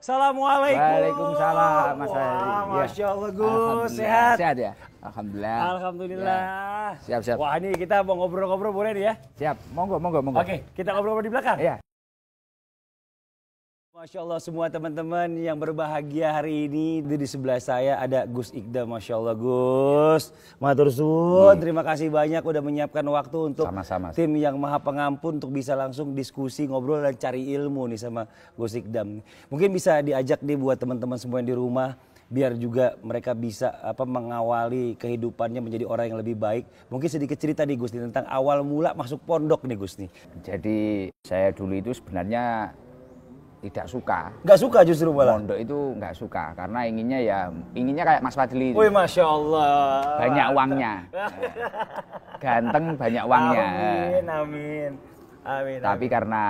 Assalamualaikum. Waalaikumsalam, Mas Heri. Masya Allah, Gus. Sehat? Sehat ya? Alhamdulillah. Alhamdulillah. Ya. Siap. Wah, ini kita mau ngobrol-ngobrol boleh nih ya? Siap. Monggo. Oke, kita ngobrol di belakang. Iya. Masya Allah semua teman-teman yang berbahagia hari ini. Di sebelah saya ada Gus Ikdam. Masya Allah Gus. Matur suwun. Terima kasih banyak udah menyiapkan waktu untuk Sama-sama. tim yang maha pengampun untuk bisa langsung diskusi, ngobrol dan cari ilmu nih sama Gus Ikdam. Mungkin bisa diajak nih buat teman-teman semua yang di rumah. Biar juga mereka bisa mengawali kehidupannya menjadi orang yang lebih baik. Mungkin sedikit cerita nih Gus nih, tentang awal mula masuk pondok nih Gus nih. Jadi saya dulu itu sebenarnya tidak suka. Nggak suka justru malah? Pondok itu nggak suka karena inginnya kayak Mas Fadli itu. Wih, Masya Allah. Banyak uangnya. Ganteng, banyak uangnya. Amin. Tapi karena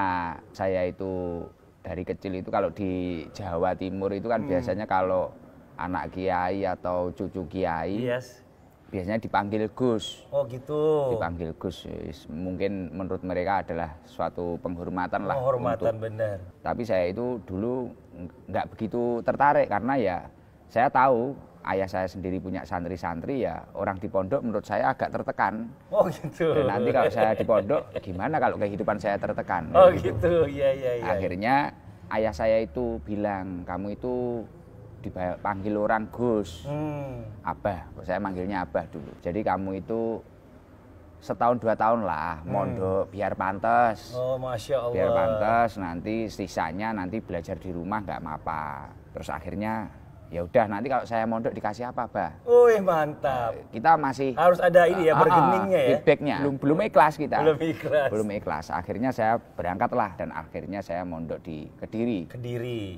saya itu dari kecil itu kalau di Jawa Timur itu kan biasanya kalau anak kiai atau cucu kiai biasanya dipanggil Gus. Oh gitu. Dipanggil Gus. Mungkin menurut mereka adalah suatu penghormatan lah. Penghormatan benar. Tapi saya itu dulu nggak begitu tertarik karena ya saya tahu ayah saya sendiri punya santri-santri, ya orang di pondok menurut saya agak tertekan. Oh gitu. Dan nanti kalau saya di pondok gimana kalau kehidupan saya tertekan. Oh gitu. Iya. Akhirnya ayah saya itu bilang, kamu itu dipanggil orang Gus, Abah, saya manggilnya Abah dulu. Jadi kamu itu setahun 2 tahun lah mondok biar pantas. Oh Masya Allah. Biar pantas, nanti sisanya nanti belajar di rumah nggak apa-apa. Terus akhirnya ya udah, nanti kalau saya mondok dikasih apa, Bah? Wih, mantap. Kita masih harus ada ini ya, bergeningnya ya. feedbacknya. Belum ikhlas kita. Belum ikhlas. Akhirnya saya berangkatlah dan akhirnya saya mondok di Kediri.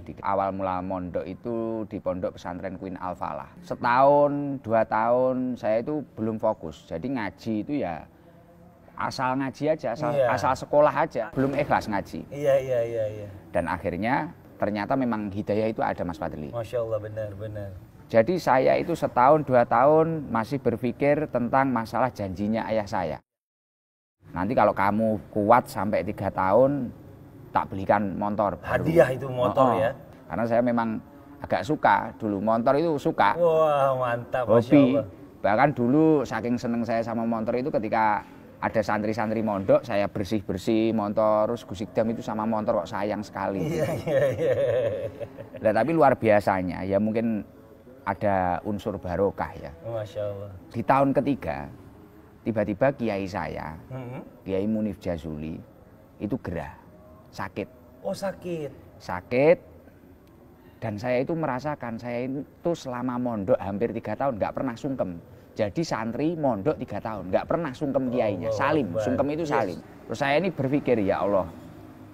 Di awal mula mondok itu di Pondok Pesantren Queen Al Falah. Setahun, 2 tahun saya itu belum fokus. Jadi ngaji itu ya asal ngaji aja, asal sekolah aja. Belum ikhlas ngaji. Iya. Dan akhirnya ternyata memang hidayah itu ada, Mas Fadli. Masya Allah, benar. Jadi saya itu setahun 2 tahun masih berpikir tentang masalah janjinya ayah saya. Nanti kalau kamu kuat sampai 3 tahun, tak belikan motor baru. Hadiah itu motor ya? Karena saya memang agak suka dulu, motor itu suka. Wah, mantap, hobi. Masya Allah. Bahkan dulu saking seneng saya sama motor itu ketika ada santri-santri mondok, saya bersih-bersih motor, terus Gus Ikdam itu sama motor kok sayang sekali. Iya. Nah, tapi luar biasanya, ya mungkin ada unsur barokah ya. Masya Allah. Di tahun ketiga, tiba-tiba kiai saya, Kiai Munif Jazuli, itu gerah, sakit. Oh sakit? Sakit, dan saya itu merasakan, saya itu selama mondok hampir 3 tahun nggak pernah sungkem. Jadi santri mondok 3 tahun, nggak pernah sungkem kiainya, salim, sungkem itu salim. Terus saya ini berpikir, ya Allah,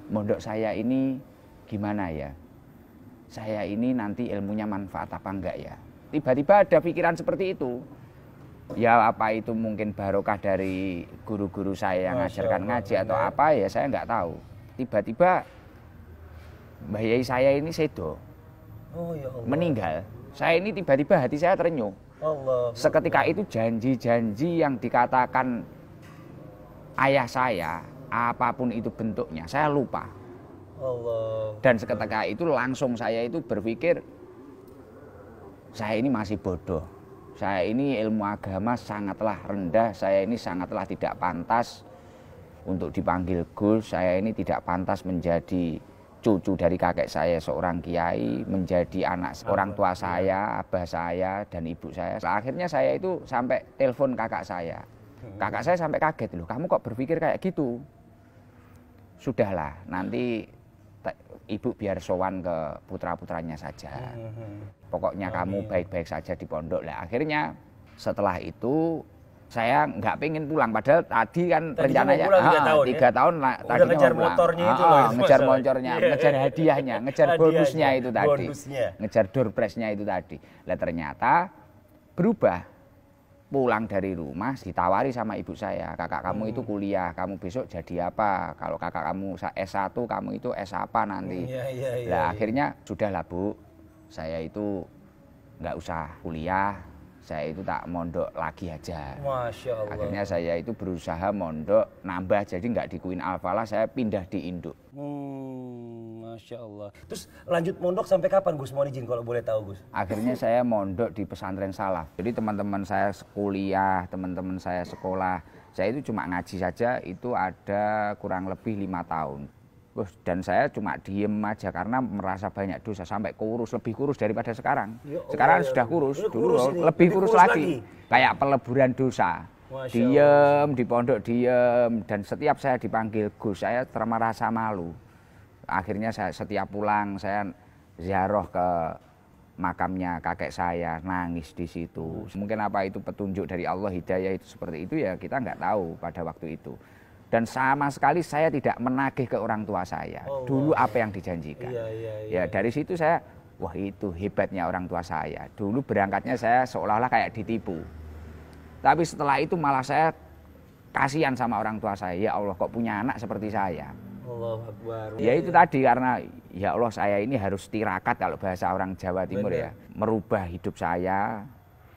mondok saya ini gimana ya? Saya ini nanti ilmunya manfaat apa enggak ya? Tiba-tiba ada pikiran seperti itu. Ya apa itu mungkin barokah dari guru-guru saya yang ngajarkan ngaji atau apa ya, saya nggak tahu. Tiba-tiba Mbah Yai saya ini sedo, meninggal. Saya ini tiba-tiba hati saya terenyuh. Seketika itu janji-janji yang dikatakan ayah saya, apapun itu bentuknya, saya lupa. Dan seketika itu langsung saya itu berpikir, saya ini masih bodoh. Saya ini ilmu agama sangatlah rendah, saya ini sangatlah tidak pantas untuk dipanggil Gus, saya ini tidak pantas menjadi cucu dari kakek saya seorang kiai, menjadi anak orang tua saya, abah saya dan ibu saya. Akhirnya saya itu sampai telepon kakak saya. Kakak saya sampai kaget, loh kamu kok berpikir kayak gitu? Sudahlah, nanti ibu biar sowan ke putra-putranya saja. Pokoknya kamu baik-baik saja di pondok. Lah akhirnya setelah itu saya nggak pengen pulang, padahal tadi kan rencananya 3 tahun tadi ngejar motornya itu loh, ngejar motornya, ngejar hadiahnya, ngejar bonusnya itu tadi, ngejar door prize-nya itu tadi. Lah ternyata berubah, pulang dari rumah ditawari sama ibu saya, kakak kamu itu kuliah, kamu besok jadi apa? Kalau kakak kamu S1, kamu itu S apa nanti? Lah akhirnya sudahlah Bu, saya itu nggak usah kuliah. Saya itu tak mondok lagi aja. Masya Allah. Akhirnya saya itu berusaha mondok nambah, jadi nggak di Queen Al Falah, saya pindah di Induk. Masya Allah. Terus lanjut mondok sampai kapan Gus? Mohon izin kalau boleh tahu Gus. Akhirnya saya mondok di pesantren Salaf. Jadi teman-teman saya kuliah, teman-teman saya sekolah, saya itu cuma ngaji saja itu ada kurang lebih 5 tahun. Dan saya cuma diem aja karena merasa banyak dosa sampai kurus, lebih kurus daripada sekarang. Sekarang sudah kurus, dulu lebih kurus lagi. Kayak peleburan dosa. Diem di pondok diem, dan setiap saya dipanggil Gus saya merasa malu. Akhirnya saya setiap pulang saya ziarah ke makamnya kakek saya, nangis di situ. Mungkin apa itu petunjuk dari Allah, hidayah itu seperti itu ya kita nggak tahu pada waktu itu. Dan sama sekali saya tidak menagih ke orang tua saya. Dulu apa yang dijanjikan. Ya dari situ saya, wah itu hebatnya orang tua saya. Dulu berangkatnya saya seolah-olah kayak ditipu. Tapi setelah itu malah saya kasihan sama orang tua saya. Ya Allah kok punya anak seperti saya. Allahu Akbar. Ya itu tadi karena ya Allah saya ini harus tirakat kalau bahasa orang Jawa Timur ya. Merubah hidup saya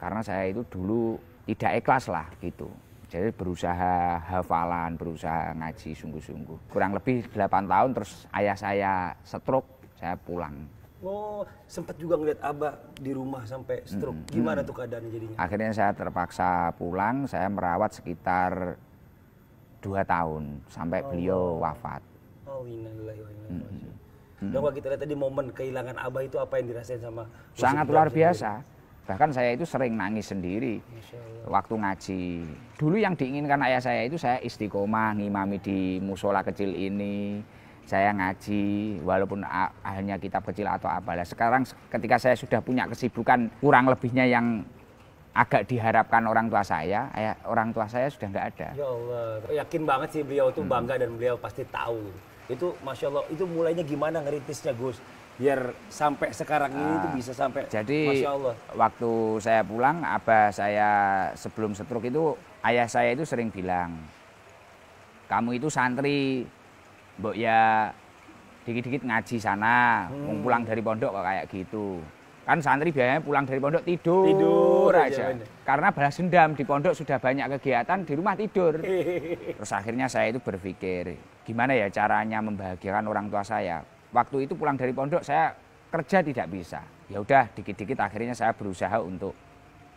karena saya itu dulu tidak ikhlas lah gitu. Jadi berusaha hafalan, berusaha ngaji sungguh-sungguh. Kurang lebih 8 tahun terus ayah saya stroke, saya pulang. Oh, sempat juga ngeliat Abah di rumah sampai stroke. Gimana tuh keadaannya jadinya? Akhirnya saya terpaksa pulang, saya merawat sekitar 2 tahun sampai beliau wafat. Oh, innalillahi wa inna ilaihi raji'un. Dan kalau kita lihat tadi momen kehilangan Abah itu apa yang dirasain sama sangat luar biasa. Bahkan saya itu sering nangis sendiri waktu ngaji. Dulu yang diinginkan ayah saya itu saya istiqomah ngimami di musola kecil ini. Saya ngaji walaupun hanya kitab kecil atau apalah. Sekarang ketika saya sudah punya kesibukan kurang lebihnya yang agak diharapkan orang tua saya sudah nggak ada. Ya Allah, yakin banget sih beliau tuh bangga dan beliau pasti tahu. Itu Masya Allah, itu mulainya gimana ngerintisnya Gus? Biar sampai sekarang ini tuh bisa sampai, jadi Masya Allah. Waktu saya pulang, abah saya sebelum stroke itu, ayah saya itu sering bilang, kamu itu santri, mbok ya dikit-dikit ngaji sana, pulang dari pondok kok kayak gitu. Kan santri biasanya pulang dari pondok tidur aja. Karena balas dendam, di pondok sudah banyak kegiatan, di rumah tidur. Terus akhirnya saya itu berpikir, gimana ya caranya membahagiakan orang tua saya. Waktu itu pulang dari pondok saya kerja tidak bisa. Ya udah dikit-dikit akhirnya saya berusaha untuk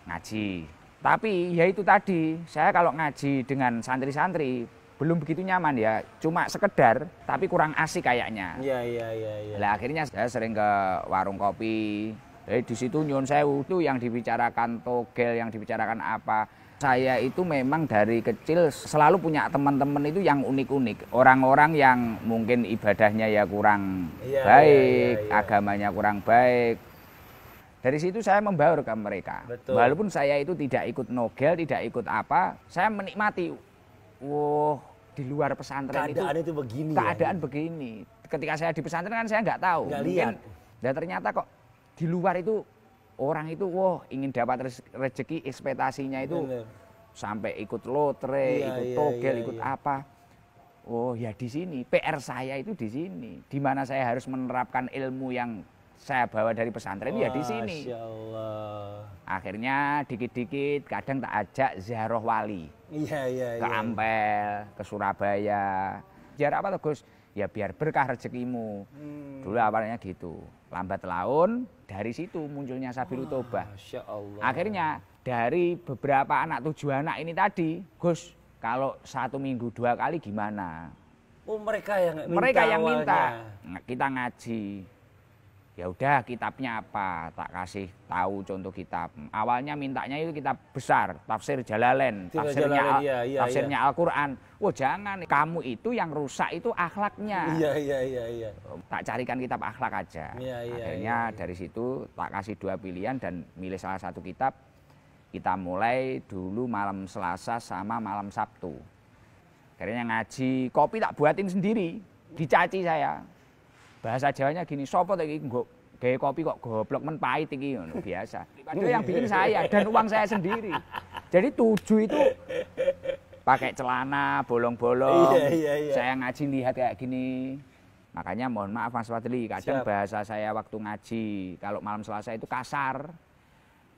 ngaji. Tapi ya itu tadi, saya kalau ngaji dengan santri-santri belum begitu nyaman ya, cuma sekedar tapi kurang asik kayaknya. Iya. Nah, akhirnya saya sering ke warung kopi. Di situ nyun sewu itu yang dibicarakan togel, yang dibicarakan apa. Saya itu memang dari kecil selalu punya teman-teman itu yang unik-unik. Orang-orang yang mungkin ibadahnya ya kurang baik, agamanya kurang baik. Dari situ saya membaur ke mereka. Betul. Walaupun saya itu tidak ikut nogel, tidak ikut apa, saya menikmati. Wah, di luar pesantren keadaan itu begini. Keadaan begini. Ketika saya di pesantren kan saya nggak tahu. Nggak lihat. Dan ternyata kok di luar itu orang itu wah ingin dapat rezeki, ekspektasinya itu sampai ikut lotre, ikut togel, ikut apa. Oh ya di sini PR saya itu di sini. Di mana saya harus menerapkan ilmu yang saya bawa dari pesantren ya di sini. Masya Allah. Akhirnya dikit-dikit kadang tak ajak ziarah wali. Iya. Ke Ampel, ke Surabaya. Ziarah apa tuh Gus? Ya biar berkah rezekimu. Dulu awalnya gitu. Lambat laun dari situ munculnya Sabilul Tobah. Masya Allah. Akhirnya dari beberapa anak 7 anak ini tadi, Gus, kalau 1 minggu 2 kali gimana? Oh mereka yang minta. Mereka yang minta. Awalnya. Kita ngaji. Ya udah kitabnya apa? Tak kasih tahu contoh kitab. Awalnya mintanya itu kitab besar, tafsir Jalalain, tafsirnya Al-Qur'an. Oh jangan, kamu itu yang rusak itu akhlaknya. Iya. Tak carikan kitab akhlak aja. Akhirnya dari situ tak kasih 2 pilihan dan milih salah satu kitab. Kita mulai dulu malam Selasa sama malam Sabtu. Akhirnya ngaji, kopi tak buatin sendiri, dicaci saya. Bahasa Jawanya gini, sopo iki gawe kopi kok goblok men pahit iki ngono biasa. Padahal yang bikin saya dan uang saya sendiri. Jadi 7 itu pakai celana bolong-bolong. Iya. Saya ngaji lihat kayak gini. Makanya mohon maaf Mas Fadli, kadang bahasa saya waktu ngaji kalau malam Selasa itu kasar.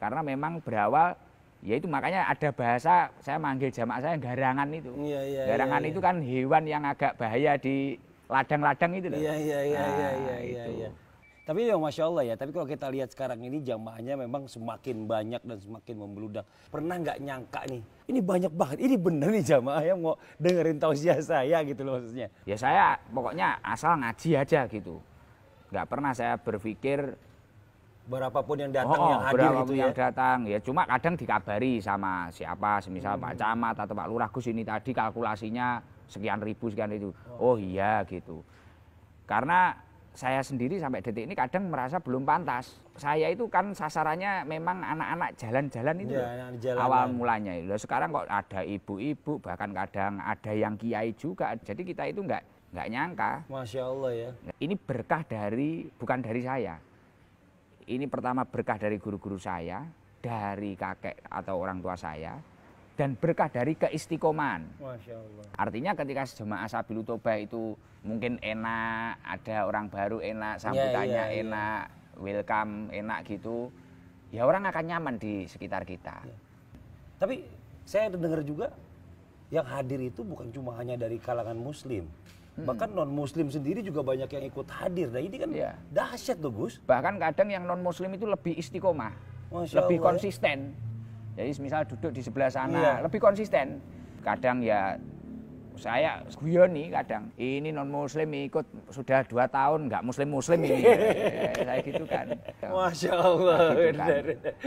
Karena memang berawal ya itu makanya ada bahasa saya manggil jamaah saya garangan itu. Garangan itu kan hewan yang agak bahaya di ladang-ladang itu loh. Iya. Itu. Tapi ya Masya Allah ya, tapi kalau kita lihat sekarang ini jamaahnya memang semakin banyak dan semakin membludak. Pernah nggak nyangka nih, ini banyak banget, ini bener nih jamaah yang mau dengerin tausiah saya gitu loh maksudnya. Ya saya pokoknya asal ngaji aja gitu. Nggak pernah saya berpikir Berapapun yang datang yang hadir gitu ya. Yang datang ya cuma kadang dikabari sama siapa, semisal Pak Camat atau Pak Lurah, Gus ini tadi kalkulasinya sekian ribu sekian itu. Oh iya gitu. Karena saya sendiri sampai detik ini kadang merasa belum pantas. Saya itu kan sasarannya memang anak-anak jalan-jalan itu Ya, awal mulanya. Loh, sekarang kok ada ibu-ibu, bahkan kadang ada yang kiai juga. Jadi kita itu nggak nyangka. Masya Allah ya. Ini berkah bukan dari saya. Ini pertama berkah dari guru-guru saya, dari kakek atau orang tua saya, dan berkah dari keistiqomahan. Masya Allah. Artinya ketika jemaah Sabilul Toba itu mungkin enak, ada orang baru enak, sambutannya enak, welcome enak gitu, ya orang akan nyaman di sekitar kita. Ya. Tapi saya dengar juga yang hadir itu bukan cuma hanya dari kalangan muslim. Bahkan non-muslim sendiri juga banyak yang ikut hadir. Nah ini kan dahsyat tuh Gus. Bahkan kadang yang non-muslim itu lebih istiqomah, lebih konsisten. Jadi misal duduk di sebelah sana, lebih konsisten. Kadang ya saya guyon nih kadang, ini non-muslim ikut sudah 2 tahun, nggak muslim-muslim ini. Saya gitu kan. Masya Allah. Gitu kan.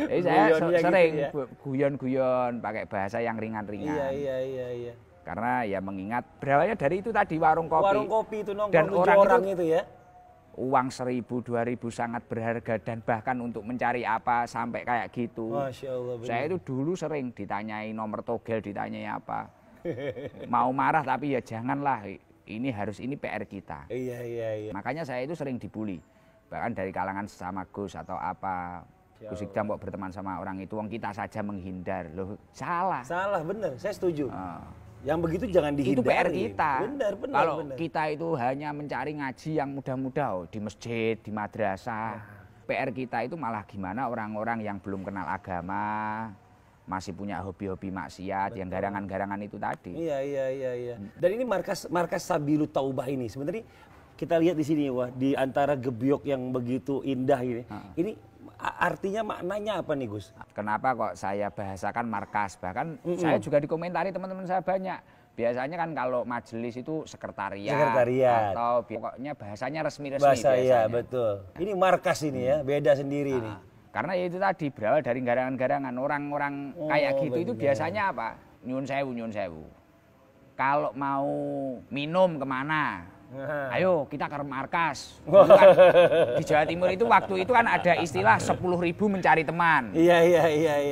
Jadi saya sering gitu guyon-guyon, pakai bahasa yang ringan-ringan. Iya. Karena ya mengingat berawalnya dari itu tadi warung kopi. Warung kopi itu nongkrong dan orang itu ya. Uang 1.000, 2.000 sangat berharga dan bahkan untuk mencari apa sampai kayak gitu. Masya Allah. Benar. Saya itu dulu sering ditanyai nomor togel, ditanyai apa. Mau marah tapi ya janganlah. Ini PR kita. Iya. Makanya saya itu sering dibully. Bahkan dari kalangan sesama Gus atau apa. Gus Ikdam kok berteman sama orang itu, wong kita saja menghindar. Loh, salah. Salah, benar. Saya setuju. Yang begitu jangan dihindari. Itu PR kita. Benar. Kalau kita itu hanya mencari ngaji yang mudah-mudah di masjid, di madrasah. PR kita itu malah gimana orang-orang yang belum kenal agama, masih punya hobi-hobi maksiat, yang garangan-garangan itu tadi. Iya. Dan ini markas Sabilul Taubah ini sebenarnya kita lihat di sini wah, di antara gebyok yang begitu indah ini. Ini artinya maknanya apa nih Gus? Kenapa kok saya bahasakan markas? Bahkan saya juga dikomentari teman-teman saya banyak. Biasanya kan kalau majelis itu sekretariat. Atau pokoknya bahasanya resmi-resmi biasanya. Betul. Ini markas ini ya, beda sendiri ini. Karena ya itu tadi berawal dari garangan-garangan. Orang-orang kayak gitu itu biasanya apa? Nyun sewu. Kalau mau minum kemana? Ayo kita ke markas. Kan, di Jawa Timur itu waktu itu kan ada istilah 10.000 mencari teman. Iya.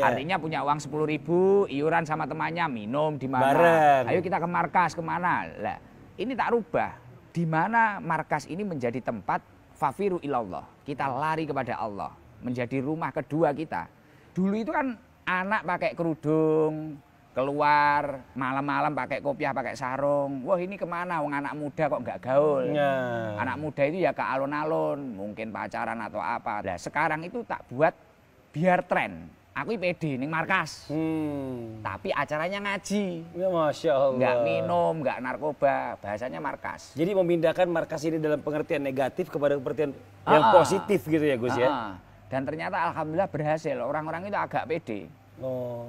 Artinya punya uang 10.000, iuran sama temannya, minum di mana. Bareng. Ayo kita ke markas kemana? Lah, ini tak rubah. Di mana markas ini menjadi tempat fafiru ilallah. Kita lari kepada Allah, menjadi rumah kedua kita. Dulu itu kan anak pakai kerudung, keluar malam-malam pakai kopiah, pakai sarung. Wah ini kemana? Wong anak muda kok nggak gaul. Anak muda itu ya ke alun-alun, mungkin pacaran atau apa. Nah sekarang itu tak buat biar tren. Aku pede ning markas. Tapi acaranya ngaji. Ya Masya Allah. Nggak minum, nggak narkoba. Bahasanya markas. Jadi memindahkan markas ini dalam pengertian negatif kepada pengertian yang positif gitu ya Gus ya. Dan ternyata alhamdulillah berhasil. Orang-orang itu agak pede.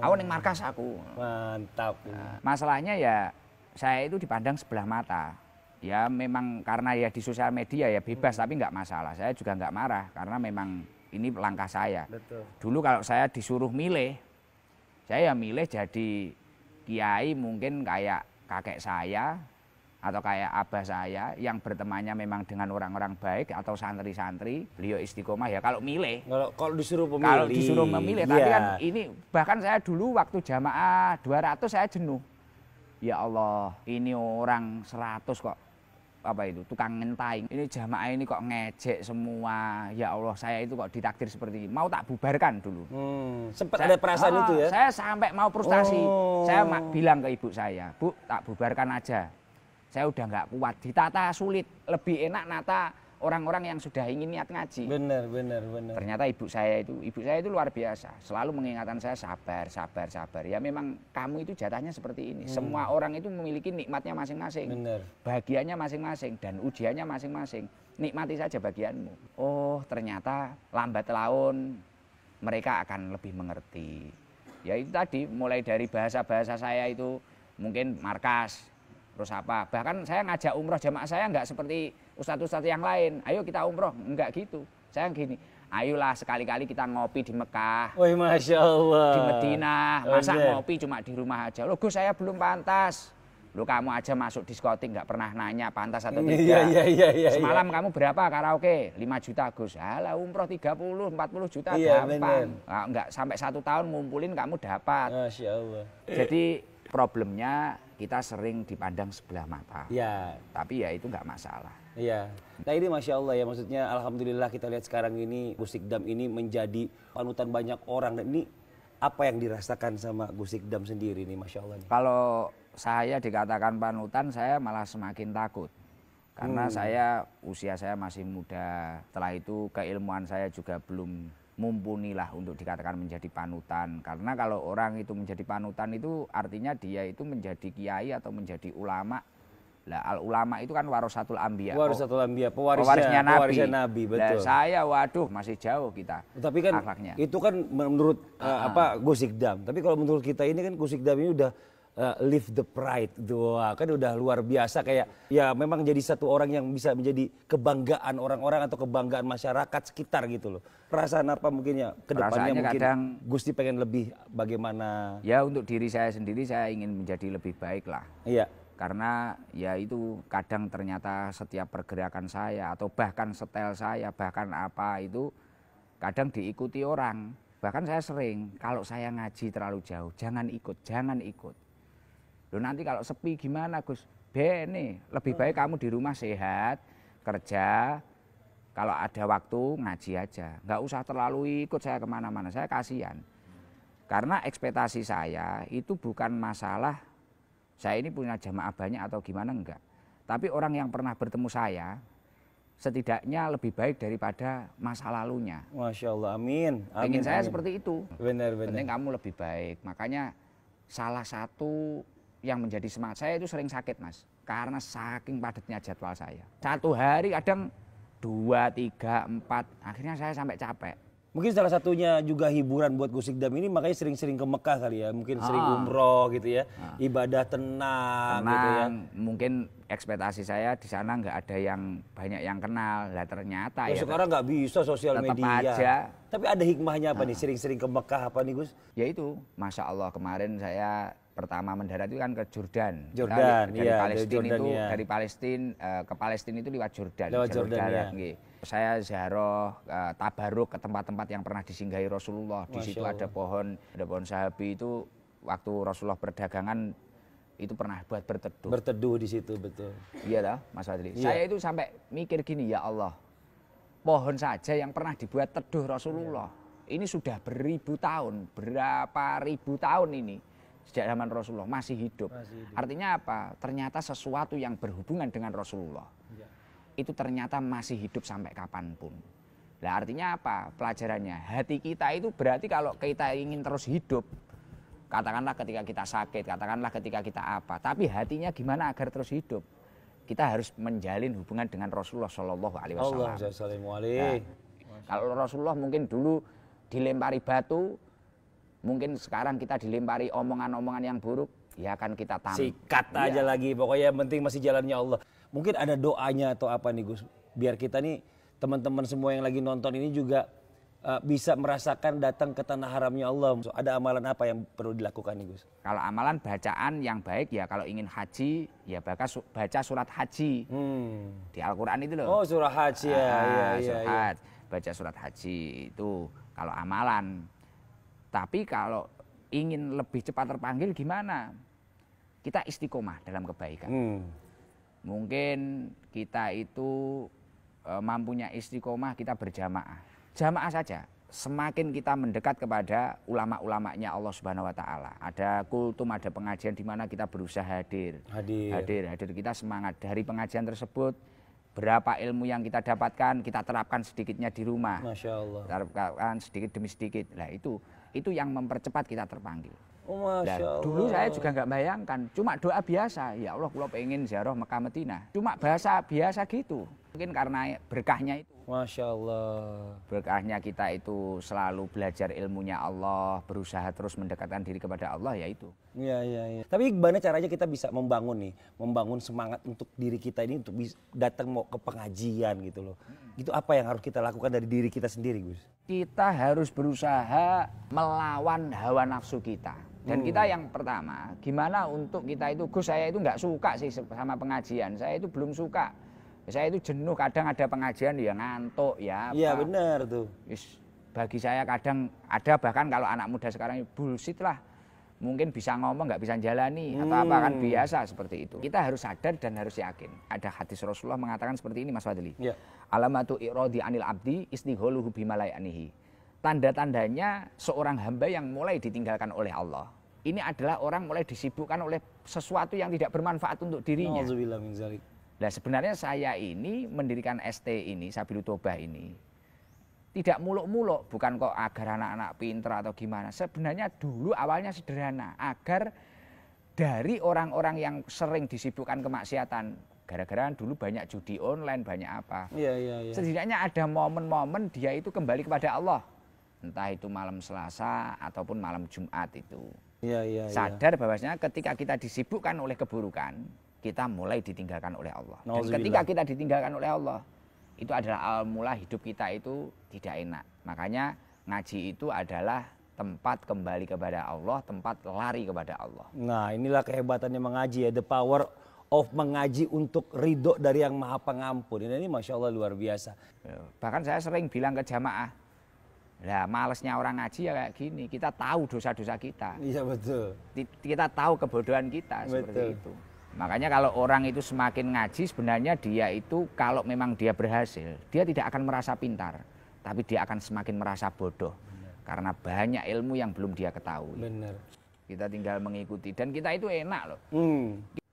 Aku ning markas aku. Mantap. Masalahnya ya saya itu dipandang sebelah mata. Ya memang karena ya di sosial media ya bebas tapi nggak masalah. Saya juga nggak marah karena memang ini langkah saya. Betul. Dulu kalau saya disuruh milih, saya ya milih jadi kiai mungkin kayak kakek saya atau kayak abah saya yang bertemannya memang dengan orang-orang baik atau santri-santri, beliau istiqomah ya kalau milih. Kalau disuruh memilih. Kalau disuruh memilih, tapi kan ini bahkan saya dulu waktu jamaah 200 saya jenuh. Ya Allah, ini orang 100 kok apa itu tukang ngentai. Ini jamaah ini kok ngejek semua. Ya Allah, saya itu kok ditakdir seperti ini. Mau tak bubarkan dulu. Sempat ada perasaan itu ya? Saya sampai mau frustasi. Saya bilang ke ibu saya, Bu, tak bubarkan aja. Saya udah nggak kuat, ditata sulit, lebih enak nata orang-orang yang sudah ingin niat ngaji. Benar. Ternyata ibu saya itu luar biasa, selalu mengingatkan saya sabar. Ya memang kamu itu jatahnya seperti ini. Semua orang itu memiliki nikmatnya masing-masing, bahagianya masing-masing dan ujiannya masing-masing. Nikmati saja bagianmu. Oh ternyata lambat laun mereka akan lebih mengerti. Ya itu tadi, mulai dari bahasa-bahasa saya itu mungkin markas, terus apa. Bahkan saya ngajak umroh jamaah saya nggak seperti ustadz-ustadz yang lain. Ayo kita umroh, enggak gitu. Saya gini, ayolah sekali-kali kita ngopi di Mekah. Wih, Masya Allah. Di Madinah, masa ngopi cuma di rumah aja. Loh Gus, saya belum pantas. Loh kamu aja masuk diskotik nggak pernah nanya pantas atau tidak. Iya. Semalam kamu berapa karaoke? 5 juta Gus. Alah umroh 30, 40 juta gampang. Nah, nggak sampai 1 tahun ngumpulin kamu dapat. Masya Allah. Jadi problemnya kita sering dipandang sebelah mata. Iya. Tapi ya itu nggak masalah. Iya. Nah ini Masya Allah ya, maksudnya alhamdulillah kita lihat sekarang ini Gus Ikdam ini menjadi panutan banyak orang. Dan ini apa yang dirasakan sama Gus Ikdam sendiri nih Masya Allah nih? Kalau saya dikatakan panutan, saya malah semakin takut. Karena usia saya masih muda, setelah itu keilmuan saya juga belum mumpuni lah untuk dikatakan menjadi panutan. Karena kalau orang itu menjadi panutan itu artinya dia itu menjadi kiai atau menjadi ulama. Lah al ulama itu kan warasatul anbiya. Warasatul anbiya, pewarisnya Nabi, betul. Lah saya waduh masih jauh kita. Tapi kan akhlaknya. Itu kan menurut Gus Ikdam. Tapi kalau menurut kita ini kan Gus Ikdam ini udah live the pride, wah kan udah luar biasa, kayak ya memang jadi satu orang yang bisa menjadi kebanggaan orang-orang atau kebanggaan masyarakat sekitar gitu loh. Perasaan apa mungkin ya kedepannya mungkin kadang, Gusti pengen lebih bagaimana? Ya untuk diri saya sendiri saya ingin menjadi lebih baik lah. Iya. Karena ya itu kadang ternyata setiap pergerakan saya atau bahkan setel saya bahkan apa itu kadang diikuti orang. Bahkan saya sering kalau saya ngaji terlalu jauh jangan ikut. Loh nanti kalau sepi gimana Gus? Nih lebih baik kamu di rumah sehat, kerja, kalau ada waktu ngaji aja. Nggak usah terlalu ikut saya kemana-mana, saya kasihan. Karena ekspektasi saya itu bukan masalah saya ini punya jamaah banyak atau gimana, enggak. Tapi orang yang pernah bertemu saya, setidaknya lebih baik daripada masa lalunya. Masya Allah, amin. Ingin saya seperti itu. Benar. Penting kamu lebih baik. Makanya salah satu yang menjadi semangat saya itu sering sakit Mas, karena saking padatnya jadwal saya. 1 hari kadang 2, 3, 4, akhirnya saya sampai capek. Mungkin salah satunya juga hiburan buat Gus Ikdam ini, makanya sering-sering ke Mekah kali ya, mungkin sering umroh gitu ya, ibadah tenang gitu ya. Mungkin ekspektasi saya di sana nggak ada yang banyak yang kenal, lah ternyata ya sekarang nggak bisa sosial media. Aja. Tapi ada hikmahnya apa nih sering-sering ke Mekah apa nih Gus? Ya itu, Masya Allah kemarin saya pertama mendarat itu kan ke Jordan. Dari Palestina Jordan, itu ya. dari Palestina ke Palestina itu lewat Jordan. Lewat Jordan ya. Saya ziarah tabaruk ke tempat-tempat yang pernah disinggahi Rasulullah. Di situ ada pohon sahabi itu waktu Rasulullah perdagangan itu pernah buat berteduh. Berteduh di situ, betul. Iya dah, Mas Fadli. Iya. Saya itu sampai mikir gini, ya Allah, pohon saja yang pernah dibuat teduh Rasulullah. Ini sudah beribu tahun, berapa ribu tahun ini sejak zaman Rasulullah masih hidup. Artinya apa? Ternyata sesuatu yang berhubungan dengan Rasulullah. Ya. Itu ternyata masih hidup sampai kapanpun. Nah artinya apa? Pelajarannya, hati kita itu berarti kalau kita ingin terus hidup, katakanlah ketika kita sakit, katakanlah ketika kita apa, tapi hatinya gimana agar terus hidup? Kita harus menjalin hubungan dengan Rasulullah Shallallahu Alaihi Wasallam. Nah, kalau Rasulullah mungkin dulu dilempari batu, mungkin sekarang kita dilempari omongan-omongan yang buruk, ya akan kita sikat aja lagi, pokoknya yang penting masih jalannya Allah. Mungkin ada doanya atau apa nih Gus, biar kita nih teman-teman semua yang lagi nonton ini juga bisa merasakan datang ke tanah haramnya Allah. So, ada amalan apa yang perlu dilakukan nih Gus? Kalau amalan bacaan yang baik ya kalau ingin haji ya baca surat haji di Al-Quran itu loh. Oh surat haji ya. Baca surat haji itu kalau amalan. Tapi kalau ingin lebih cepat terpanggil gimana? Kita istiqomah dalam kebaikan. Mungkin kita itu mampunya istiqomah, kita berjamaah. Jamaah saja. Semakin kita mendekat kepada ulama-ulamanya Allah Subhanahu wa taala. Ada kultum, ada pengajian di mana kita berusaha hadir. Kita semangat dari pengajian tersebut. Berapa ilmu yang kita dapatkan, kita terapkan sedikitnya di rumah. Masya Allah. Terapkan sedikit demi sedikit. Nah itu yang mempercepat kita terpanggil. Oh, Masya Allah. Dulu saya juga nggak bayangkan, cuma doa biasa. Ya Allah, kalau pengen ziarah Mekah Madinah. Cuma bahasa biasa gitu. Mungkin karena berkahnya itu. Masya Allah. Berkahnya kita itu selalu belajar ilmunya Allah, berusaha terus mendekatkan diri kepada Allah, ya itu. Iya, iya, iya. Tapi gimana caranya kita bisa membangun semangat untuk diri kita ini untuk datang mau ke pengajian gitu loh. Itu apa yang harus kita lakukan dari diri kita sendiri, Gus? Kita harus berusaha melawan hawa nafsu kita. Dan kita yang pertama, gimana untuk kita itu, Gus saya itu nggak suka sih sama pengajian, saya itu belum suka. Saya itu jenuh, kadang ada pengajian ya ngantuk ya apa. Iya benar tuh. Bagi saya kadang ada, bahkan kalau anak muda sekarang bullshit lah. Mungkin bisa ngomong nggak bisa jalani atau apa, kan biasa seperti itu. Kita harus sadar dan harus yakin. Ada hadis Rasulullah mengatakan seperti ini, Mas Fadli. Ya. Alamatu i'radi anil abdi istighaluhu bimalayanihi. Tanda-tandanya seorang hamba yang mulai ditinggalkan oleh Allah. Ini adalah orang mulai disibukkan oleh sesuatu yang tidak bermanfaat untuk dirinya. Nauzubillah min dzalik. Nah sebenarnya saya ini mendirikan ST ini, Sabilut Toobah ini, tidak muluk-muluk, bukan kok agar anak-anak pinter atau gimana. Sebenarnya dulu awalnya sederhana, agar dari orang-orang yang sering disibukkan kemaksiatan, gara-gara dulu banyak judi online, banyak apa. Iya, iya, iya. Setidaknya ada momen-momen dia itu kembali kepada Allah. Entah itu malam Selasa ataupun malam Jumat itu. Iya, iya, Sadar bahwasanya ketika kita disibukkan oleh keburukan, kita mulai ditinggalkan oleh Allah. Dan ketika kita ditinggalkan oleh Allah, itu adalah awal mula hidup kita itu tidak enak. Makanya ngaji itu adalah tempat kembali kepada Allah, tempat lari kepada Allah. Nah inilah kehebatannya mengaji ya, the power of mengaji untuk ridho dari yang maha pengampun. Ini Masya Allah luar biasa. Bahkan saya sering bilang ke jamaah, lah malesnya orang ngaji ya kayak gini, kita tahu dosa-dosa kita. Iya betul. Kita tahu kebodohan kita, seperti itu. Makanya kalau orang itu semakin ngaji, sebenarnya dia itu kalau memang dia berhasil, dia tidak akan merasa pintar, tapi dia akan semakin merasa bodoh. Benar. Karena banyak ilmu yang belum dia ketahui. Benar. Kita tinggal mengikuti, dan kita itu enak loh.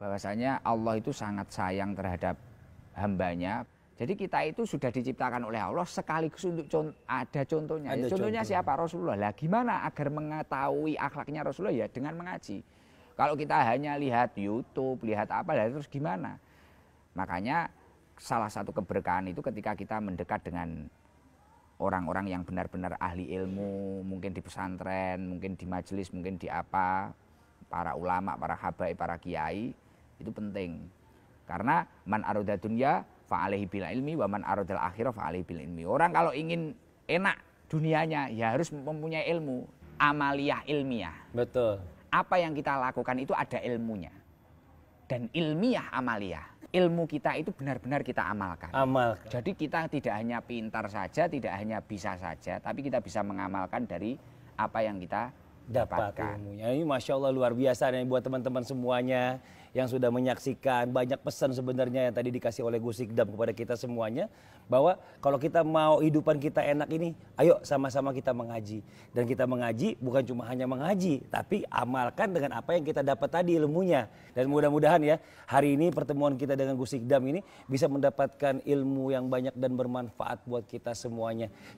Bahwasanya Allah itu sangat sayang terhadap hambanya. Jadi kita itu sudah diciptakan oleh Allah sekaligus untuk ada contohnya. Contohnya siapa? Rasulullah. Lah gimana agar mengetahui akhlaknya Rasulullah? Ya dengan mengaji. Kalau kita hanya lihat YouTube, lihat apa, terus gimana? Makanya salah satu keberkahan itu ketika kita mendekat dengan orang-orang yang benar-benar ahli ilmu, mungkin di pesantren, mungkin di majelis, mungkin di apa, para ulama, para habaib, para kiai, itu penting. Karena man aroda dunya fa'alaihi bil ilmi wa man arodal akhirah fa'alaihi bil ilmi. Orang kalau ingin enak dunianya ya harus mempunyai ilmu, amaliyah ilmiah. Betul. Apa yang kita lakukan itu ada ilmunya. Dan ilmiah amaliyah. Ilmu kita itu benar-benar kita amalkan. Amalkan. Jadi kita tidak hanya pintar saja, tidak hanya bisa saja, tapi kita bisa mengamalkan dari apa yang kita dapatkan. Ilmunya. Ini Masya Allah luar biasa nih buat teman-teman semuanya yang sudah menyaksikan. Banyak pesan sebenarnya yang tadi dikasih oleh Gus Ikdam kepada kita semuanya. Bahwa kalau kita mau hidupan kita enak ini, ayo sama-sama kita mengaji. Dan kita mengaji bukan cuma hanya mengaji, tapi amalkan dengan apa yang kita dapat tadi ilmunya. Dan mudah-mudahan ya hari ini pertemuan kita dengan Gus Ikdam ini bisa mendapatkan ilmu yang banyak dan bermanfaat buat kita semuanya.